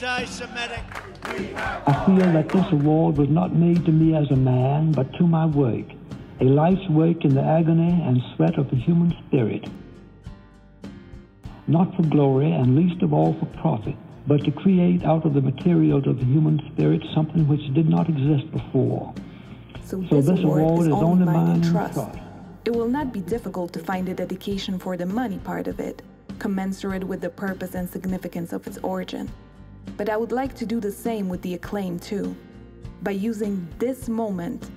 anti-Semitic. I feel that this award was not made to me as a man, but to my work, a life's work in the agony and sweat of the human spirit. Not for glory, and least of all for profit, but to create out of the materials of the human spirit something which did not exist before. So this award is only mine in trust. It will not be difficult to find a dedication for the money part of it, commensurate with the purpose and significance of its origin. But I would like to do the same with the acclaim too, by using this moment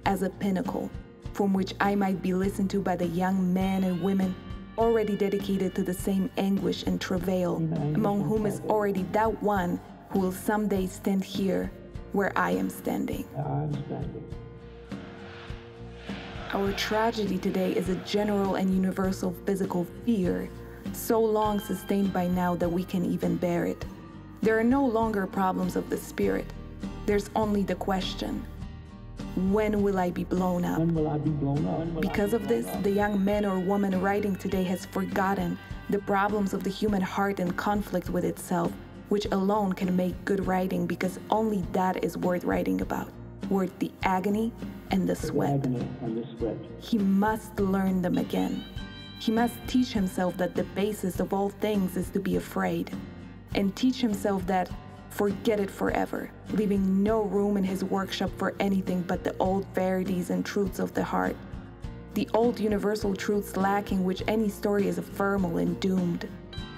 as a pinnacle from which I might be listened to by the young men and women already dedicated to the same anguish and travail, among whom is already that one who will someday stand here where I am standing. Our tragedy today is a general and universal physical fear, so long sustained by now that we can even bear it. There are no longer problems of the spirit. There's only the question, when will I be blown up? When will I be blown up? Because of this, the young man or woman writing today has forgotten the problems of the human heart in conflict with itself, which alone can make good writing, because only that is worth writing about, worth the agony and the sweat. He must learn them again. He must teach himself that the basis of all things is to be afraid, and teach himself that forget it forever, leaving no room in his workshop for anything but the old verities and truths of the heart, the old universal truths lacking which any story is ephemeral and doomed.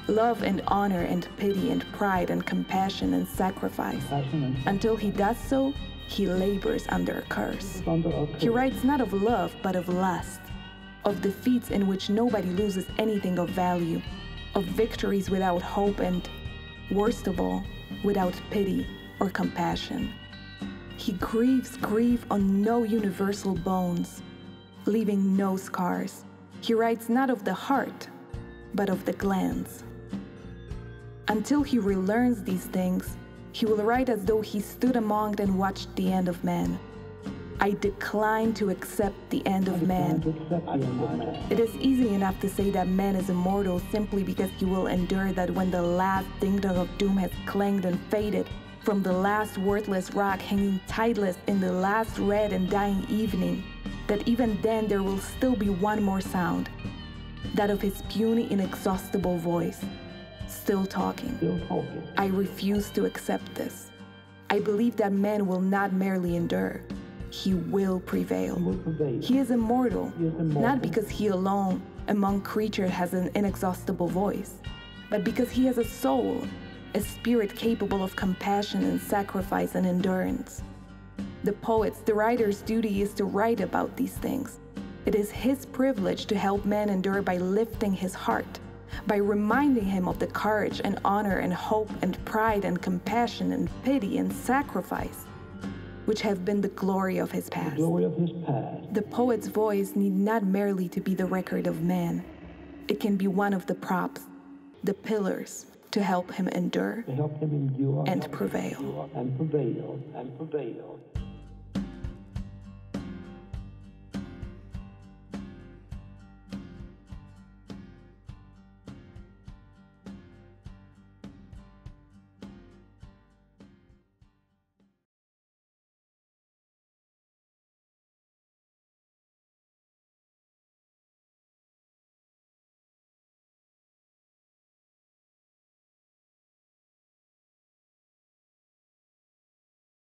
Love and honor and pity and pride and compassion and sacrifice. Until he does so, he labors under a curse. He writes not of love, but of lust, of defeats in which nobody loses anything of value, of victories without hope and, worst of all, without pity or compassion. He grieves grief on no universal bones, leaving no scars. He writes not of the heart, but of the glands. Until he relearns these things, he will write as though he stood among and watched the end of man. I decline to accept the end of man. It is easy enough to say that man is immortal simply because he will endure that when the last ding-dong of doom has clanged and faded from the last worthless rock hanging tideless in the last red and dying evening, that even then there will still be one more sound, that of his puny, inexhaustible voice, still talking. I refuse to accept this. I believe that man will not merely endure, he will prevail. He is immortal, not because he alone among creatures has an inexhaustible voice, but because he has a soul, a spirit capable of compassion and sacrifice and endurance. The poet's, the writer's duty is to write about these things. It is his privilege to help man endure by lifting his heart, by reminding him of the courage and honor and hope and pride and compassion and pity and sacrifice, which have been the glory of his past. The poet's voice need not merely to be the record of man. It can be one of the props, the pillars, to help him endure and prevail.